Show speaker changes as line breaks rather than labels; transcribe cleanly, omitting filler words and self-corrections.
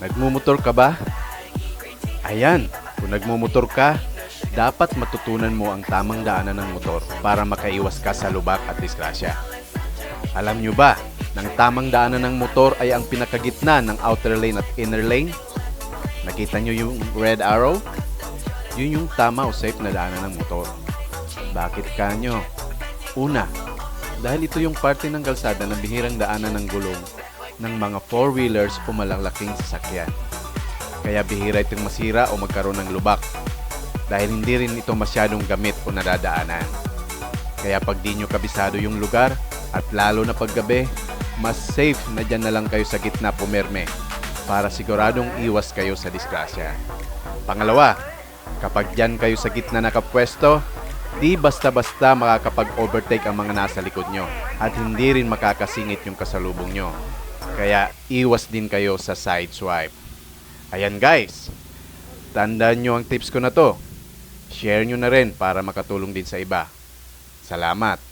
Nagmumotor ka ba? Ayan, kung nagmumotor ka, dapat matutunan mo ang tamang daanan ng motor para makaiwas ka sa lubak at disgrasya. Alam nyo ba, ng tamang daanan ng motor ay ang pinakagitna ng outer lane at inner lane? Nakita nyo yung red arrow? Yun yung tama o safe na daanan ng motor. Bakit kanyo? Una, dahil ito yung parte ng kalsada na bihirang daanan ng gulong ng mga four-wheelers o malalaking sasakyan. Kaya bihira itong masira o magkaroon ng lubak dahil hindi rin ito masyadong gamit o nadadaanan. Kaya pag di nyo kabisado yung lugar at lalo na paggabi, mas safe na dyan na lang kayo sa gitna pumirme para siguradong iwas kayo sa disgrasya. Pangalawa, kapag dyan kayo sa gitna nakapwesto, di basta-basta makakapag-overtake ang mga nasa likod nyo at hindi rin makakasingit yung kasalubong nyo. Kaya iwas din kayo sa side swipe. Ayan guys, tandaan nyo ang tips ko na to. Share nyo na rin para makatulong din sa iba. Salamat!